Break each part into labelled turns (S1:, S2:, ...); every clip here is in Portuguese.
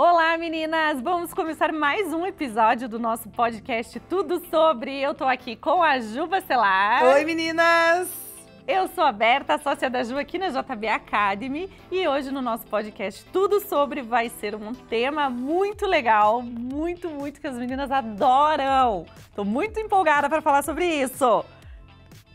S1: Olá, meninas! Vamos começar mais um episódio do nosso podcast Tudo Sobre. Eu tô aqui com a Ju Bacelar.
S2: Oi, meninas!
S1: Eu sou a Berta, sócia da Ju aqui na JB Academy. E hoje no nosso podcast Tudo Sobre vai ser um tema muito legal, muito que as meninas adoram. Tô muito empolgada para falar sobre isso.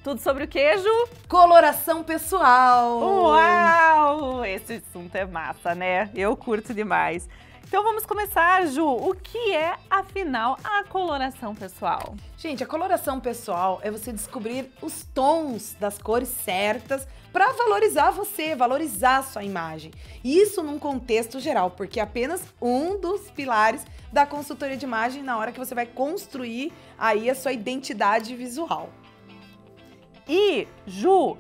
S1: Tudo sobre o queijo?
S2: Coloração pessoal!
S1: Uau! Esse assunto é massa, né? Eu curto demais. Então vamos começar, Ju. O que é, afinal, a coloração pessoal?
S2: Gente, a coloração pessoal é você descobrir os tons das cores certas para valorizar você, valorizar a sua imagem. Isso num contexto geral, porque é apenas um dos pilares da consultoria de imagem na hora que você vai construir aí a sua identidade visual.
S1: E, Ju,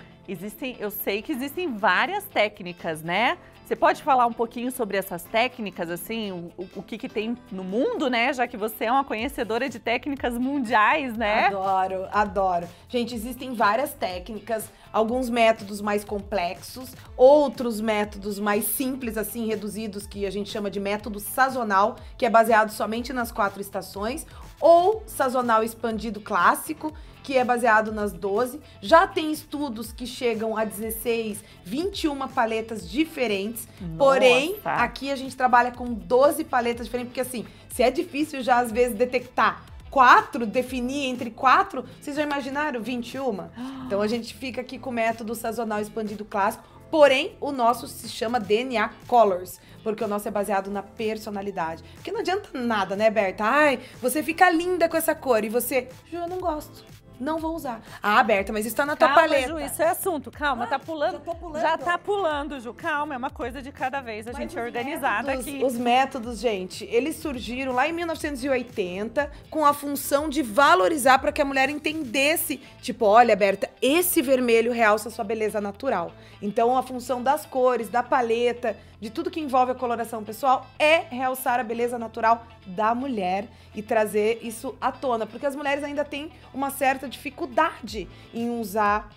S1: eu sei que existem várias técnicas, né? Você pode falar um pouquinho sobre essas técnicas, assim, o que tem no mundo, né? Já que você é uma conhecedora de técnicas mundiais, né?
S2: Adoro, adoro. Gente, existem várias técnicas, alguns métodos mais complexos, outros métodos mais simples, assim, reduzidos, que a gente chama de método sazonal, que é baseado somente nas 4 estações, ou sazonal expandido clássico, que é baseado nas 12. Já tem estudos que chegam a 16, 21 paletas diferentes.
S1: Nossa.
S2: Porém, aqui a gente trabalha com 12 paletas diferentes, porque assim, se é difícil já às vezes detectar 4, definir entre 4, vocês já imaginaram 21? Então a gente fica aqui com o método sazonal expandido clássico, porém o nosso se chama DNA Colors, porque o nosso é baseado na personalidade. Porque não adianta nada, né, Berta? Ai, você fica linda com essa cor e você, Ju, eu não gosto. Não vou usar. Ah, Berta, mas isso tá na tua paleta.
S1: Ju, isso é assunto. Calma, tá pulando.
S2: Já tô pulando.
S1: Já tá pulando, Ju. Calma, é uma coisa de cada vez. A gente é organizada aqui.
S2: Os métodos, gente, eles surgiram lá em 1980 com a função de valorizar para que a mulher entendesse, tipo, olha, Berta, esse vermelho realça a sua beleza natural. Então, a função das cores, da paleta, de tudo que envolve a coloração pessoal é realçar a beleza natural da mulher e trazer isso à tona, porque as mulheres ainda têm uma certa dificuldade em usar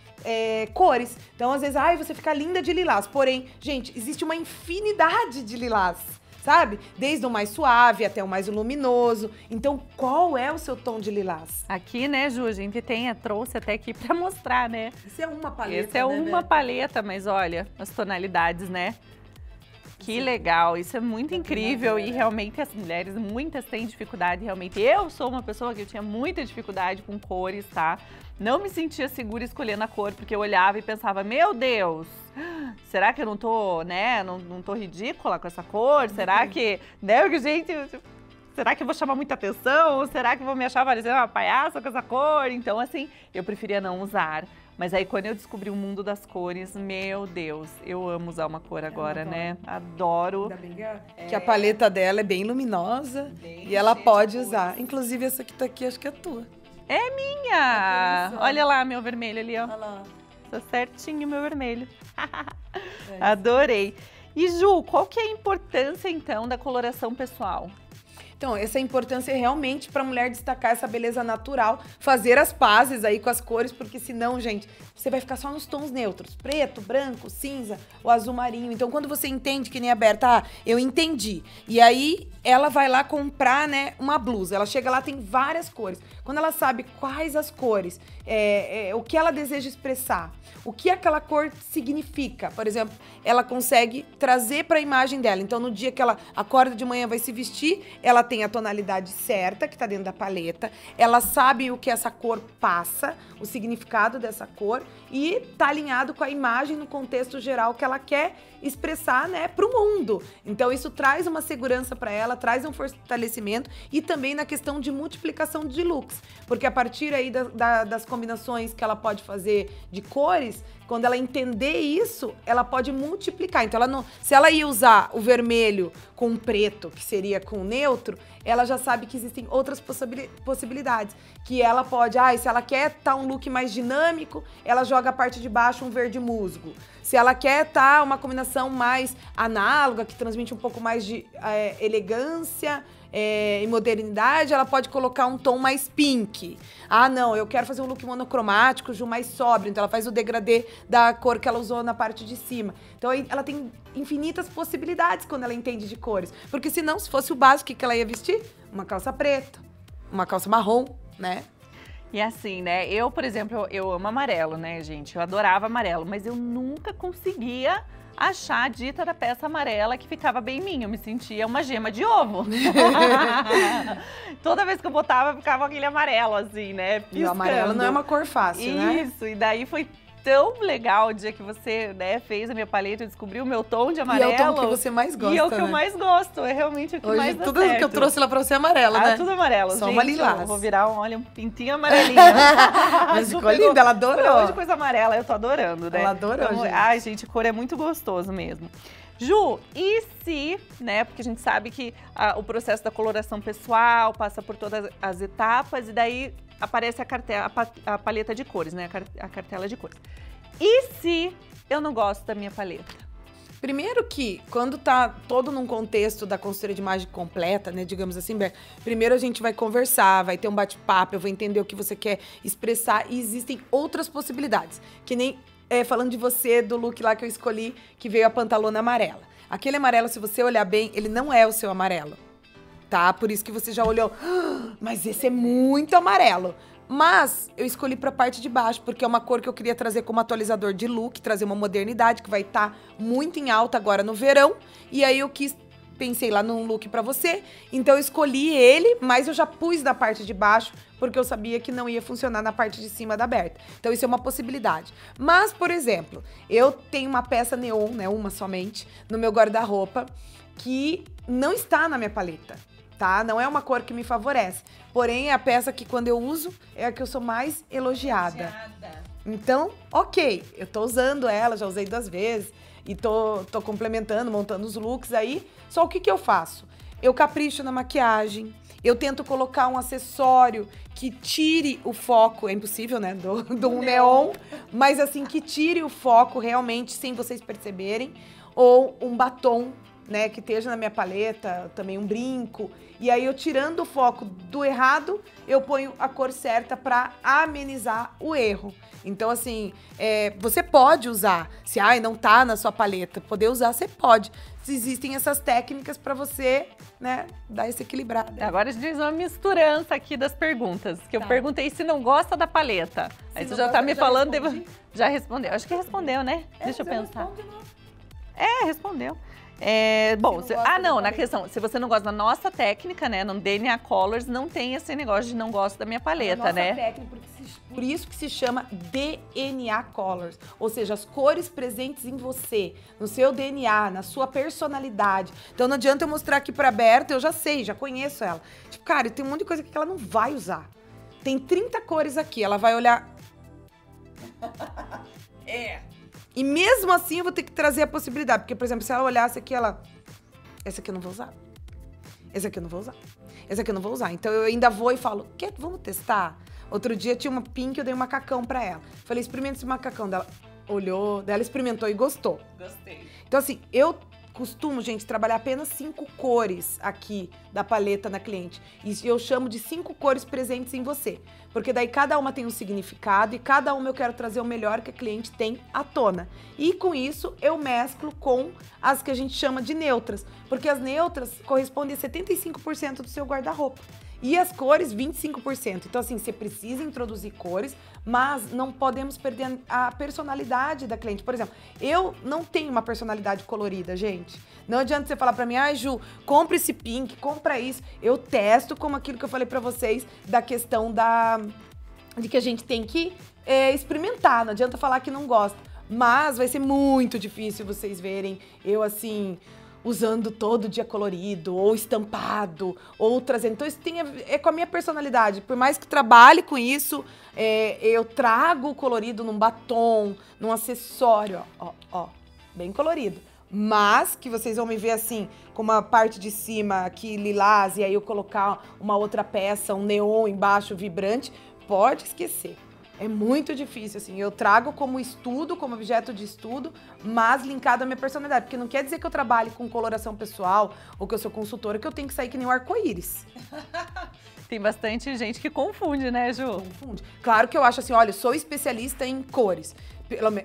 S2: cores. Então, às vezes, ai, você fica linda de lilás. Porém, gente, existe uma infinidade de lilás, sabe? Desde o mais suave até o mais luminoso. Então, qual é o seu tom de lilás?
S1: Aqui, né, Ju, a gente trouxe até aqui pra mostrar, né?
S2: Isso é uma paleta,
S1: Esse é uma paleta, mas olha, as tonalidades, né? Que legal, isso é muito incrível e realmente as mulheres, muitas têm dificuldade, realmente. Eu sou uma pessoa que eu tinha muita dificuldade com cores, tá? Não me sentia segura escolhendo a cor, porque eu olhava e pensava, meu Deus, será que eu não tô, né, não tô ridícula com essa cor? Será que, né, gente, será que eu vou chamar muita atenção? Será que vou me achar parecendo uma palhaça com essa cor? Então, assim, eu preferia não usar. Mas aí, quando eu descobri o mundo das cores, meu Deus, eu amo usar uma cor agora, né? Adoro.
S2: Ainda bem que a paleta dela é bem luminosa e ela pode usar. Inclusive, essa que tá aqui, acho que é tua.
S1: É minha! Olha lá, meu vermelho ali, ó.
S2: Olha lá.
S1: Tá certinho, meu vermelho. Adorei. E, Ju, qual que é a importância, então, da coloração pessoal?
S2: Então, essa importância é realmente para a mulher destacar essa beleza natural, fazer as pazes aí com as cores, porque senão, gente, você vai ficar só nos tons neutros, preto, branco, cinza, o azul marinho. Então, quando você entende, que nem a Berta, eu entendi. E aí, ela vai lá comprar, né, uma blusa. Ela chega lá, tem várias cores. Quando ela sabe quais as cores, o que ela deseja expressar, o que aquela cor significa, por exemplo, ela consegue trazer para a imagem dela. Então, no dia que ela acorda de manhã, vai se vestir, ela tem a tonalidade certa, que está dentro da paleta, ela sabe o que essa cor passa, o significado dessa cor, e tá alinhado com a imagem no contexto geral que ela quer expressar, né, para o mundo. Então, isso traz uma segurança para ela, traz um fortalecimento e também na questão de multiplicação de looks, porque a partir aí das combinações que ela pode fazer de cores, quando ela entender isso, ela pode multiplicar. Então, se ela ia usar o vermelho com o preto, que seria com o neutro, ela já sabe que existem outras possibilidades. Que ela pode, se ela quer um look mais dinâmico, ela joga a parte de baixo um verde musgo. Se ela quer uma combinação mais análoga, que transmite um pouco mais de elegância e modernidade, ela pode colocar um tom mais pink. Ah, não, eu quero fazer um look monocromático, Ju, mais sóbrio. Então ela faz o degradê da cor que ela usou na parte de cima. Então ela tem infinitas possibilidades quando ela entende de cores. Porque senão, se fosse o básico, o que ela ia vestir? Uma calça preta, uma calça marrom, né?
S1: E assim, né, eu, por exemplo, eu amo amarelo, né, gente? Eu adorava amarelo, mas eu nunca conseguia achar a dita da peça amarela que ficava bem em mim. Eu me sentia uma gema de ovo. Toda vez que eu botava, ficava aquele amarelo, assim, né, piscando.
S2: E o amarelo não é uma cor fácil, né?
S1: Isso, e daí foi tão legal o dia que você, né, fez a minha paleta e descobriu o meu tom de amarelo.
S2: E é o tom que você mais gosta,
S1: E é o que eu mais gosto, é realmente o que
S2: hoje,
S1: mais dá
S2: tudo
S1: certo.
S2: que eu trouxe lá pra você é amarelo, né?
S1: Tudo amarelo,
S2: Só
S1: gente,
S2: uma lilás.
S1: Eu vou virar um pintinho amarelinho.
S2: Mas ficou linda, ela adorou.
S1: Hoje coisa amarela, eu tô adorando, né?
S2: Ela adorou,
S1: então,
S2: gente.
S1: Ai, gente, cor é muito gostoso mesmo. Ju, e se, né, porque a gente sabe que o processo da coloração pessoal passa por todas as etapas e daí aparece a paleta de cores, né, a cartela de cores. E se eu não gosto da minha paleta?
S2: Primeiro que, quando tá todo num contexto da consultoria de imagem completa, né, digamos assim, primeiro a gente vai conversar, vai ter um bate-papo, eu vou entender o que você quer expressar e existem outras possibilidades, que nem falando de você, do look lá que eu escolhi, que veio a pantalona amarela. Aquele amarelo, se você olhar bem, ele não é o seu amarelo, tá? Por isso que você já olhou, mas esse é muito amarelo. Mas eu escolhi pra parte de baixo, porque é uma cor que eu queria trazer como atualizador de look, trazer uma modernidade que vai estar muito em alta agora no verão. E aí eu pensei lá num look pra você, então eu escolhi ele, mas eu já pus na parte de baixo, porque eu sabia que não ia funcionar na parte de cima da aberta. Então isso é uma possibilidade. Mas, por exemplo, eu tenho uma peça neon, né, uma somente, no meu guarda-roupa, que não está na minha paleta. Tá? Não é uma cor que me favorece. Porém, é a peça que, quando eu uso, é a que eu sou mais elogiada. Então, ok, eu tô usando ela, já usei 2 vezes, e tô complementando, montando os looks aí. Só o que eu faço? Eu capricho na maquiagem, eu tento colocar um acessório que tire o foco, é impossível, né, do neon, mas assim, que tire o foco realmente, sem vocês perceberem, ou um batom, né, que esteja na minha paleta, também um brinco. E aí eu tirando o foco do errado, eu ponho a cor certa para amenizar o erro. Então assim, você pode usar, se não tá na sua paleta, poder usar, você pode. Existem essas técnicas para você, né, dar esse equilibrado.
S1: Agora a gente fez uma misturança aqui das perguntas, que eu perguntei se não gosta da paleta. Aí você já tá me falando, já respondeu. Acho que respondeu, né? Deixa eu pensar. Respondeu. Bom, na questão, se você não gosta da nossa técnica, né, no DNA Colors, não tem esse negócio de não gosto da minha paleta, né?
S2: Técnica, por isso que se chama DNA Colors, ou seja, as cores presentes em você, no seu DNA, na sua personalidade. Então não adianta eu mostrar aqui pra Berta, eu já sei, já conheço ela. Tipo, cara, tem um monte de coisa que ela não vai usar. Tem 30 cores aqui, ela vai olhar... E mesmo assim eu vou ter que trazer a possibilidade. Porque, por exemplo, se ela olhasse aqui, essa aqui eu não vou usar. Essa aqui eu não vou usar. Essa aqui eu não vou usar. Então eu ainda vou e falo, vamos testar? Outro dia tinha uma pink, eu dei um macacão pra ela. Falei, experimenta esse macacão. Dela olhou, ela experimentou e gostou.
S1: Gostei.
S2: Então assim, eu costumo, gente, trabalhar apenas 5 cores aqui da paleta na cliente. E eu chamo de 5 cores presentes em você. Porque daí cada uma tem um significado e cada uma eu quero trazer o melhor que a cliente tem à tona. E com isso eu mesclo com as que a gente chama de neutras. Porque as neutras correspondem a 75% do seu guarda-roupa. E as cores, 25%. Então, assim, você precisa introduzir cores, mas não podemos perder a personalidade da cliente. Por exemplo, eu não tenho uma personalidade colorida, gente. Não adianta você falar pra mim, Ju, compra esse pink, compra isso. Eu testo como aquilo que eu falei pra vocês da questão de que a gente tem que experimentar. Não adianta falar que não gosta. Mas vai ser muito difícil vocês verem eu, assim... usando todo dia colorido, ou estampado, ou trazendo. Então isso com a minha personalidade. Por mais que trabalhe com isso, eu trago o colorido num batom, num acessório, ó, bem colorido. Mas que vocês vão me ver assim, com uma parte de cima aqui lilás, e aí eu colocar uma outra peça, um neon embaixo vibrante, pode esquecer. É muito difícil, assim. Eu trago como estudo, como objeto de estudo, mas linkado à minha personalidade. Porque não quer dizer que eu trabalhe com coloração pessoal ou que eu sou consultora, que eu tenho que sair que nem um arco-íris.
S1: Tem bastante gente que confunde, né, Ju?
S2: Confunde. Claro que eu acho assim, olha, eu sou especialista em cores.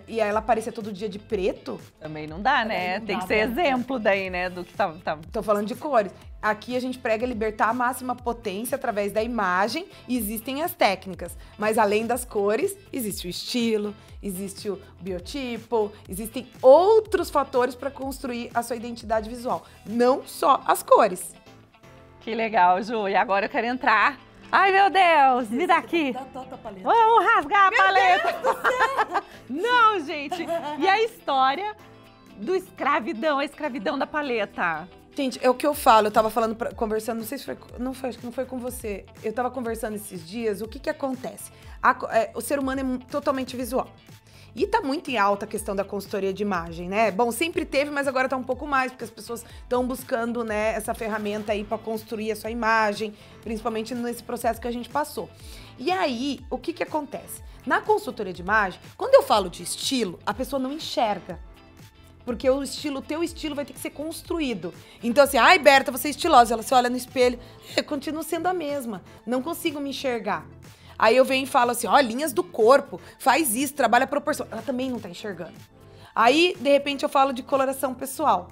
S2: E aí ela aparecer todo dia de preto?
S1: Também não dá, né?
S2: Não
S1: Tem
S2: dá,
S1: que ser
S2: né?
S1: exemplo daí, né, do que tá...
S2: Tô falando de cores. Aqui a gente prega libertar a máxima potência através da imagem e existem as técnicas. Mas além das cores, existe o estilo, existe o biotipo, existem outros fatores para construir a sua identidade visual. Não só as cores.
S1: Que legal, Ju. E agora eu quero entrar. Ai, meu Deus, me dá aqui. Vamos rasgar a paleta. Não, gente. E a história do escravidão, a escravidão da paleta?
S2: Gente, é o que eu falo, eu tava falando, conversando, não sei se foi, acho que não foi com você. Eu tava conversando esses dias, o que que acontece? O ser humano é totalmente visual. E tá muito em alta a questão da consultoria de imagem, né? Bom, sempre teve, mas agora tá um pouco mais, porque as pessoas estão buscando, né, essa ferramenta aí pra construir a sua imagem, principalmente nesse processo que a gente passou. E aí, o que que acontece? Na consultoria de imagem, quando eu falo de estilo, a pessoa não enxerga. Porque o teu estilo vai ter que ser construído. Então assim, ai Berta, você é estilosa. Ela se olha no espelho, eu continuo sendo a mesma, não consigo me enxergar. Aí eu venho e falo assim, ó, linhas do corpo, faz isso, trabalha a proporção. Ela também não tá enxergando. Aí, de repente, eu falo de coloração pessoal.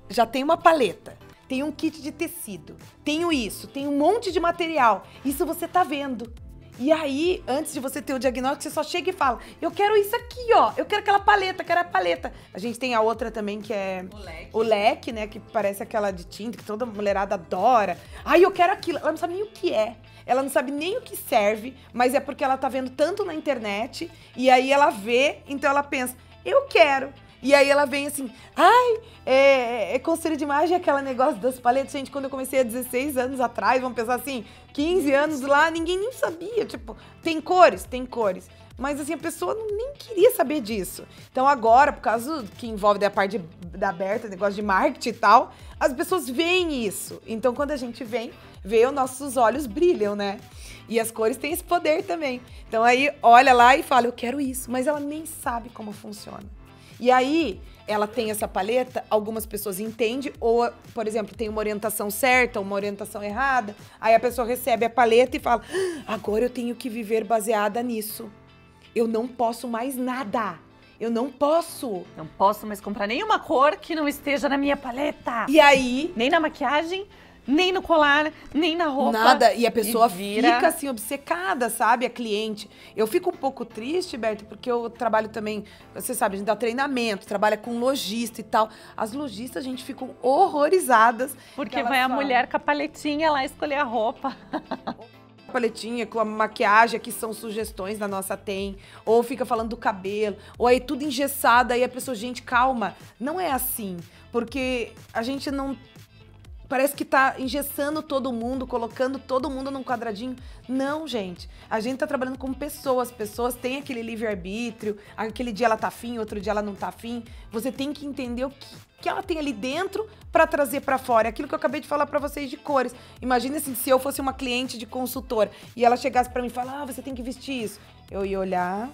S2: Já tem uma paleta, tem um kit de tecido, tenho isso, tem um monte de material. Isso você tá vendo. E aí, antes de você ter o diagnóstico, você só chega e fala, eu quero isso aqui, ó, eu quero aquela paleta, quero a paleta. A gente tem a outra também, que é o leque, né, que parece aquela de tinta, que toda mulherada adora. Ai, eu quero aquilo. Ela não sabe nem o que é, ela não sabe nem o que serve, mas é porque ela tá vendo tanto na internet, e aí ela vê, então ela pensa, eu quero. E aí ela vem assim, ai, consultoria de imagem, aquele negócio das paletas. Gente, quando eu comecei há 16 anos atrás, vamos pensar assim, 15 anos lá, ninguém nem sabia. Tipo, tem cores? Tem cores. Mas assim, a pessoa nem queria saber disso. Então agora, por causa que envolve a parte da Berta, negócio de marketing e tal, as pessoas veem isso. Então quando a gente vê, os nossos olhos brilham, né? E as cores têm esse poder também. Então aí, olha lá e fala, eu quero isso. Mas ela nem sabe como funciona. E aí, ela tem essa paleta, algumas pessoas entendem, ou, por exemplo, tem uma orientação certa, uma orientação errada, aí a pessoa recebe a paleta e fala, agora eu tenho que viver baseada nisso. Eu não posso mais nada. Eu não posso.
S1: Não posso mais comprar nenhuma cor que não esteja na minha paleta.
S2: E aí...
S1: Nem na maquiagem, nem no colar, nem na roupa.
S2: Nada. E a pessoa fica assim, obcecada, sabe? A cliente. Eu fico um pouco triste, Berta, porque eu trabalho também, você sabe, a gente dá treinamento, trabalha com lojista e tal. As lojistas, a gente, ficam horrorizadas.
S1: Porque vai a mulher com a paletinha lá escolher a roupa.
S2: Paletinha com a maquiagem, que são sugestões da nossa tem, ou fica falando do cabelo, ou aí tudo engessado, aí a pessoa, gente, calma, não é assim, porque a gente não... Parece que tá engessando todo mundo, colocando todo mundo num quadradinho. Não, gente. A gente tá trabalhando com pessoas. Pessoas têm aquele livre-arbítrio. Aquele dia ela tá afim, outro dia ela não tá afim. Você tem que entender o que ela tem ali dentro pra trazer pra fora. É aquilo que eu acabei de falar pra vocês de cores. Imagina assim, se eu fosse uma cliente de consultora e ela chegasse pra mim e falar, você tem que vestir isso. Eu ia olhar.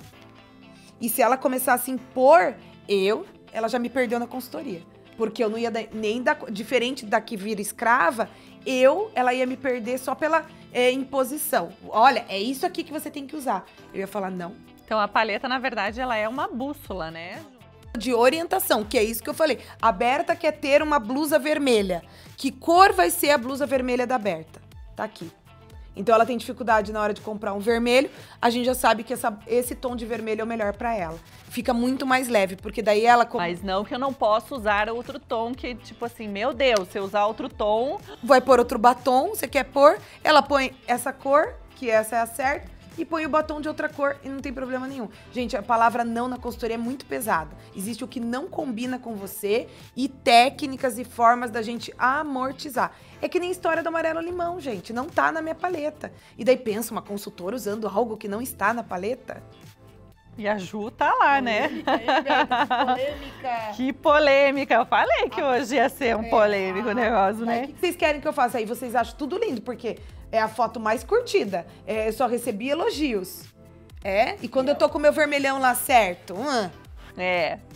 S2: E se ela começasse a impor, ela já me perdeu na consultoria. Porque eu não ia nem dar, diferente da que vira escrava, ela ia me perder só pela imposição. Olha, é isso aqui que você tem que usar. Eu ia falar, não.
S1: Então a paleta, na verdade, ela é uma bússola, né?
S2: De orientação, que é isso que eu falei. A Berta quer ter uma blusa vermelha. Que cor vai ser a blusa vermelha da Berta? Tá aqui. Então ela tem dificuldade na hora de comprar um vermelho, a gente já sabe que esse tom de vermelho é o melhor pra ela. Fica muito mais leve, porque daí ela...
S1: Mas não que eu não posso usar outro tom, que tipo assim, meu Deus, se eu usar outro tom...
S2: Vai pôr outro batom, você quer pôr, ela põe essa cor, que essa é a certa, e põe o batom de outra cor e não tem problema nenhum. Gente, a palavra não na consultoria é muito pesada. Existe o que não combina com você e técnicas e formas da gente amortizar. É que nem história do amarelo-limão, gente. Não tá na minha paleta. E daí pensa, uma consultora usando algo que não está na paleta?
S1: E a Ju tá lá, né?
S2: Que polêmica!
S1: Que polêmica! Eu falei que hoje ia ser um polêmico negócio, né?
S2: O que vocês querem que eu faça aí? Vocês acham tudo lindo, porque é a foto mais curtida. Eu só recebi elogios. É? E quando eu tô com o meu vermelhão lá certo?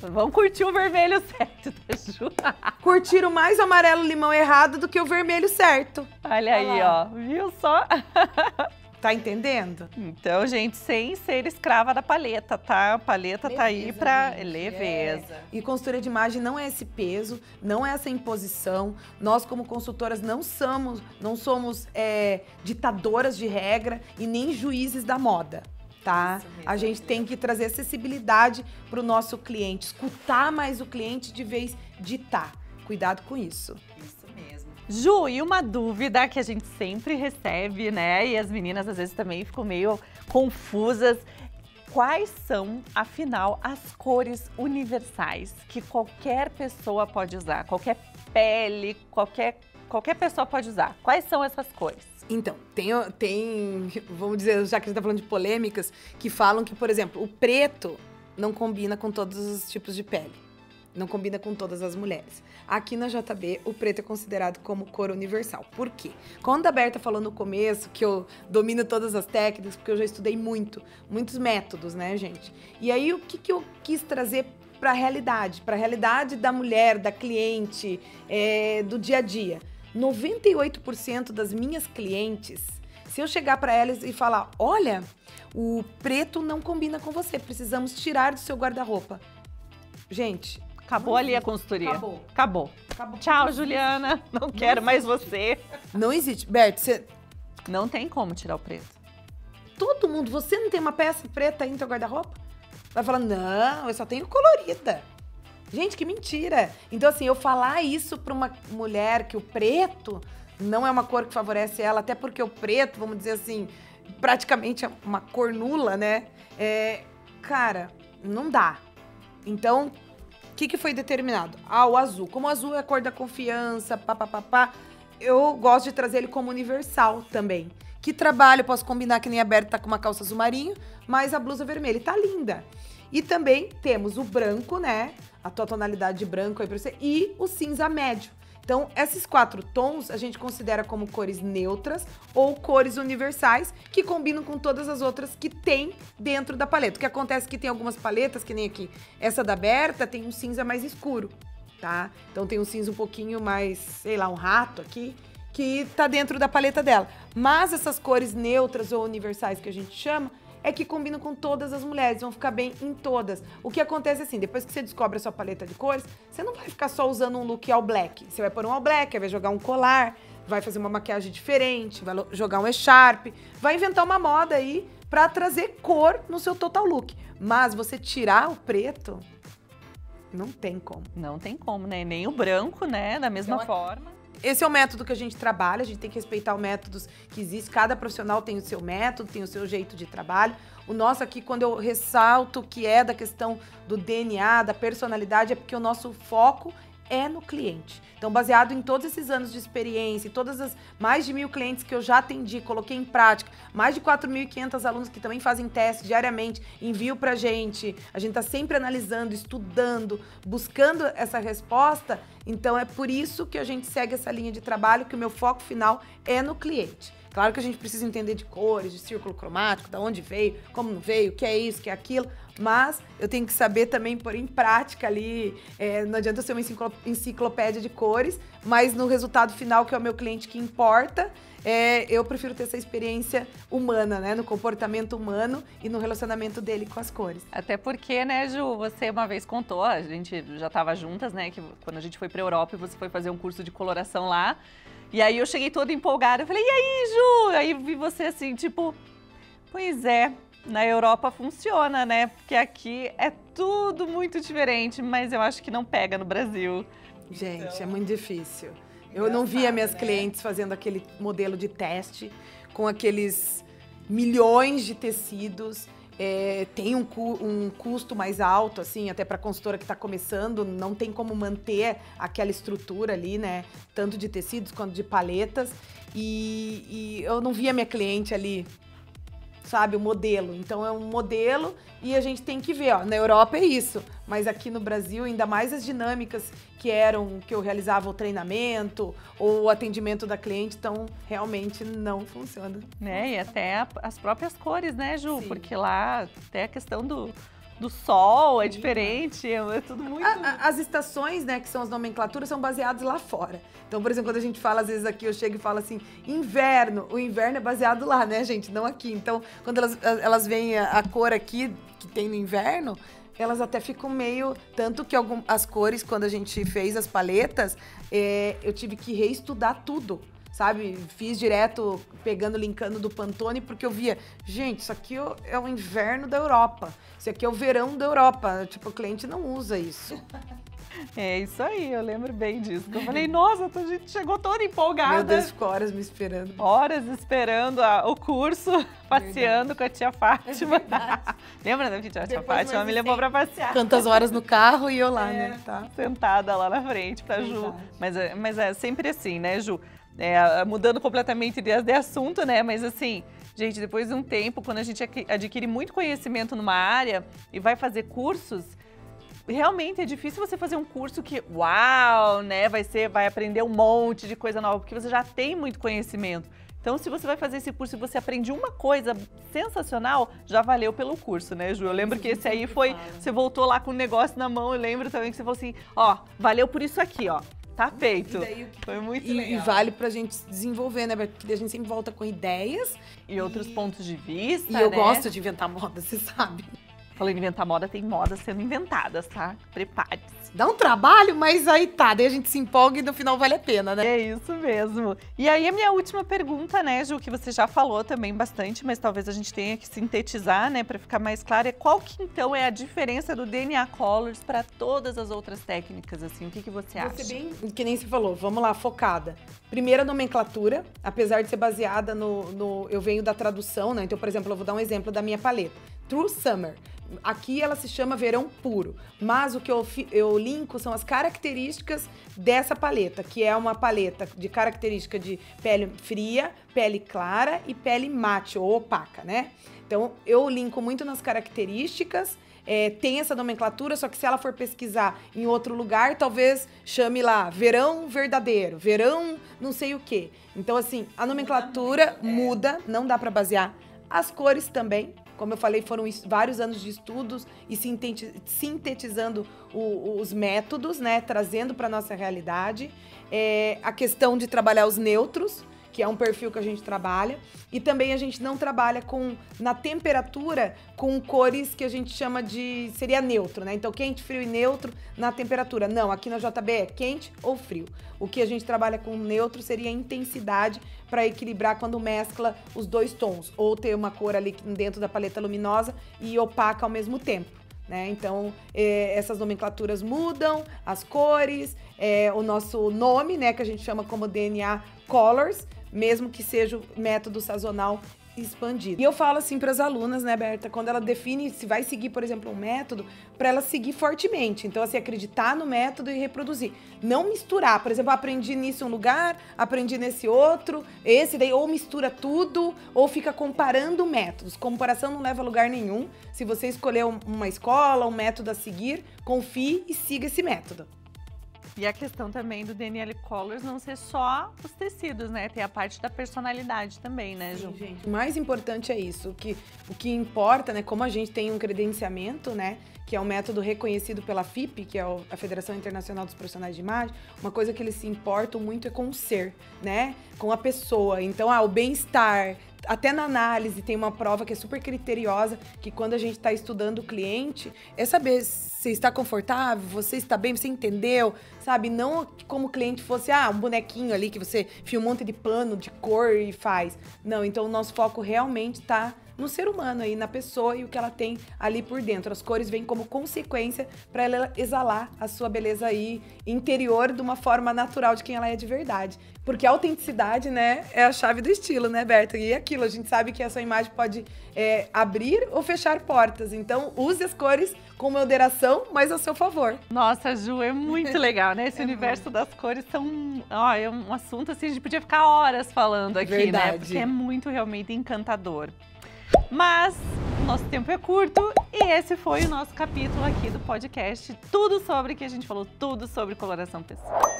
S1: Vamos curtir o vermelho certo, tá, Ju?
S2: Curtir o mais amarelo limão errado do que o vermelho certo.
S1: Olha aí, ó. Viu só?
S2: Tá entendendo?
S1: Então, gente, sem ser escrava da paleta, tá? A paleta tá aí pra leveza.
S2: E consultoria de imagem não é esse peso, não é essa imposição. Nós, como consultoras, não somos ditadoras de regra e nem juízes da moda. Tá? A gente tem que trazer acessibilidade para o nosso cliente, escutar mais o cliente de vez de ditar. Cuidado com isso.
S1: Isso mesmo. Ju, e uma dúvida que a gente sempre recebe, né? E as meninas às vezes também ficam meio confusas. Quais são, afinal, as cores universais que qualquer pessoa pode usar? Qualquer pele, qualquer pessoa pode usar. Quais são essas cores?
S2: Então, tem, vamos dizer, já que a gente tá falando de polêmicas, que falam que, por exemplo, o preto não combina com todos os tipos de pele. Não combina com todas as mulheres. Aqui na JB, o preto é considerado como cor universal. Por quê? Quando a Berta falou no começo que eu domino todas as técnicas, porque eu já estudei muitos métodos, né, gente? E aí, o que eu quis trazer para a realidade da mulher, da cliente, do dia a dia? 98% das minhas clientes, se eu chegar para elas e falar, olha, o preto não combina com você, precisamos tirar do seu guarda-roupa. Gente,
S1: acabou ali a consultoria. Acabou.
S2: Acabou.
S1: Tchau, Juliana. Não quero mais você.
S2: Não existe. Berto, você...
S1: Não tem como tirar o preto.
S2: Todo mundo, você não tem uma peça preta aí no seu guarda-roupa? Vai falar, não, eu só tenho colorida. Gente, que mentira! Então, assim, eu falar isso para uma mulher que o preto não é uma cor que favorece ela, até porque o preto, vamos dizer assim, praticamente é uma cor nula, né? Cara, não dá. Então, o que foi determinado? O azul. Como o azul é a cor da confiança, eu gosto de trazer ele como universal também. Que trabalho, eu posso combinar que nem a Berta tá com uma calça azul marinho, mas a blusa vermelha. E tá linda. E também temos o branco, né? A tua tonalidade de branco aí pra você. E o cinza médio. Então, esses 4 tons a gente considera como cores neutras ou cores universais que combinam com todas as outras que tem dentro da paleta. O que acontece é que tem algumas paletas, que nem aqui. Essa da Berta tem um cinza mais escuro, tá? Então tem um cinza um pouquinho mais, sei lá, um rato aqui, que tá dentro da paleta dela. Mas essas cores neutras ou universais que a gente chama, é que combinam com todas as mulheres, vão ficar bem em todas. O que acontece assim, depois que você descobre a sua paleta de cores, você não vai ficar só usando um look all black. Você vai pôr um all black, vai jogar um colar, vai fazer uma maquiagem diferente, vai jogar um echarpe, vai inventar uma moda aí pra trazer cor no seu total look. Mas você tirar o preto, não tem como.
S1: Não tem como, né? Nem o branco, né? Da mesma forma.
S2: Esse é o método que a gente trabalha, a gente tem que respeitar os métodos que existem. Cada profissional tem o seu método, tem o seu jeito de trabalho. O nosso aqui, quando eu ressalto que é da questão do DNA, da personalidade, é porque o nosso foco é no cliente. Então, baseado em todos esses anos de experiência, todas as mais de 1.000 clientes que eu já atendi, coloquei em prática, mais de 4.500 alunos que também fazem teste diariamente, envio pra gente, a gente tá sempre analisando, estudando, buscando essa resposta. Então, é por isso que a gente segue essa linha de trabalho, que o meu foco final é no cliente. Claro que a gente precisa entender de cores, de círculo cromático, da onde veio, como não veio, o que é isso, o que é aquilo, mas eu tenho que saber também pôr em prática ali, não adianta ser uma enciclopédia de cores, mas no resultado final, que é o meu cliente que importa, eu prefiro ter essa experiência humana, né, no comportamento humano e no relacionamento dele com as cores.
S1: Até porque, né, Ju, você uma vez contou, a gente já estava juntas, né, que quando a gente foi pra Europa e você foi fazer um curso de coloração lá, e aí eu cheguei toda empolgada, eu falei, e aí, Ju? Aí vi você assim, tipo, pois é, na Europa funciona, né? Porque aqui é tudo muito diferente, mas eu acho que não pega no Brasil.
S2: Gente, então, é muito difícil. Eu não via minhas clientes fazendo aquele modelo de teste com aqueles milhões de tecidos. Tem um custo mais alto, assim, até para consultora que está começando, não tem como manter aquela estrutura ali, né? Tanto de tecidos quanto de paletas. E eu não via minha cliente ali sabe, o modelo. Então é um modelo e a gente tem que ver, ó, na Europa é isso, mas aqui no Brasil, ainda mais as dinâmicas que eu realizava o treinamento ou o atendimento da cliente, então realmente não funciona.
S1: Né? E até as próprias cores, né, Ju?
S2: Sim.
S1: Porque lá até a questão do sol é diferente, é tudo muito...
S2: As estações, né, que são as nomenclaturas, são baseadas lá fora. Então, por exemplo, quando a gente fala, às vezes aqui eu chego e falo assim, inverno, o inverno é baseado lá, né, gente, não aqui. Então, quando elas veem a cor aqui, que tem no inverno, elas até ficam meio... Tanto que as cores, quando a gente fez as paletas, eu tive que reestudar tudo. Sabe, fiz direto, linkando do Pantone, porque eu via, gente, isso aqui é o inverno da Europa, isso aqui é o verão da Europa, tipo, o cliente não usa isso.
S1: É isso aí, eu lembro bem disso. Eu falei, nossa, a gente chegou toda empolgada.
S2: Meu Deus, ficou horas me esperando.
S1: Horas esperando o curso, passeando com a tia Fátima. Lembra da tia Fátima? Me levou pra passear.
S2: Quantas horas no carro e eu lá, né? Tá.
S1: Sentada lá na frente pra Ju. Mas é sempre assim, né, Ju? Mudando completamente de assunto, né? Mas assim, gente, depois de um tempo, quando a gente adquire muito conhecimento numa área e vai fazer cursos, realmente é difícil você fazer um curso que, uau, né? Vai aprender um monte de coisa nova, porque você já tem muito conhecimento. Então, se você vai fazer esse curso e você aprende uma coisa sensacional, já valeu pelo curso, né, Ju? Eu lembro que esse aí foi, você voltou lá com um negócio na mão, eu lembro também que você falou assim, ó, valeu por isso aqui, ó. Tá feito. Foi muito legal.
S2: E vale pra gente desenvolver, né? Porque a gente sempre volta com ideias.
S1: E outros pontos de vista,
S2: E eu gosto de inventar moda, você sabe.
S1: Falando em inventar moda, tem modas sendo inventadas, tá? Prepare-se.
S2: Dá um trabalho, mas aí tá. Daí a gente se empolga e no final vale a pena, né?
S1: É isso mesmo. E aí a minha última pergunta, né, Ju, que você já falou também bastante, mas talvez a gente tenha que sintetizar, né, pra ficar mais claro, é qual que então é a diferença do DNA Colors para todas as outras técnicas, assim, o que você acha?
S2: Você bem, que nem você falou, vamos lá, focada. Primeira nomenclatura, apesar de ser baseada eu venho da tradução, né? Então, por exemplo, eu vou dar um exemplo da minha paleta. True Summer. Aqui ela se chama verão puro, mas o que eu linko são as características dessa paleta, que é uma paleta de característica de pele fria, pele clara e pele mate ou opaca, né? Então, eu linko muito nas características, tem essa nomenclatura, só que se ela for pesquisar em outro lugar, talvez chame lá verão verdadeiro, verão não sei o quê. Então, assim, a nomenclatura muda, não dá pra basear. As cores também. Como eu falei, foram vários anos de estudos e sintetizando os métodos, né? Trazendo para nossa realidade. A questão de trabalhar os neutros, que é um perfil que a gente trabalha. E também a gente não trabalha na temperatura com cores que a gente chama de... Seria neutro, né? Então, quente, frio e neutro na temperatura. Não, aqui na JB é quente ou frio. O que a gente trabalha com neutro seria a intensidade para equilibrar quando mescla os dois tons. Ou ter uma cor ali dentro da paleta luminosa e opaca ao mesmo tempo. Né? Então, essas nomenclaturas mudam, as cores, o nosso nome, né, que a gente chama como DNA Colors, mesmo que seja o método sazonal expandido. E eu falo assim para as alunas, né, Berta, quando ela define se vai seguir, por exemplo, um método, para ela seguir fortemente. Então, assim, acreditar no método e reproduzir. Não misturar. Por exemplo, aprendi nisso em um lugar, aprendi nesse outro, esse daí, ou mistura tudo, ou fica comparando métodos. Comparação não leva a lugar nenhum. Se você escolher uma escola, um método a seguir, confie e siga esse método.
S1: E a questão também do DNA Colors não ser só os tecidos, né? Tem a parte da personalidade também, né, Ju?
S2: Sim, gente. O mais importante é isso. O que importa, né? Como a gente tem um credenciamento, né? Que é um método reconhecido pela FIP, que é a Federação Internacional dos Profissionais de Imagem, uma coisa que eles se importam muito é com o ser, né? Com a pessoa. Então, o bem-estar. Até na análise tem uma prova que é super criteriosa, que quando a gente está estudando o cliente, é saber se você está confortável, você está bem, você entendeu, sabe? Não como o cliente fosse, um bonequinho ali que você fia um monte de pano, de cor e faz. Não, então o nosso foco realmente está no ser humano aí, na pessoa e o que ela tem ali por dentro. As cores vêm como consequência para ela exalar a sua beleza aí interior de uma forma natural de quem ela é de verdade. Porque a autenticidade, né, é a chave do estilo, né, Berta? E aquilo, a gente sabe que a sua imagem pode abrir ou fechar portas. Então, use as cores com moderação, mas a seu favor.
S1: Nossa, Ju, é muito legal, né? Esse universo das cores é um assunto assim, a gente podia ficar horas falando aqui,
S2: Verdade.
S1: né? Porque é muito realmente encantador. Mas o nosso tempo é curto e esse foi o nosso capítulo aqui do podcast. Tudo sobre que a gente falou, tudo sobre coloração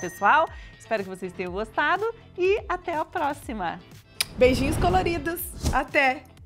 S1: pessoal. Espero que vocês tenham gostado e até a próxima.
S2: Beijinhos coloridos. Até!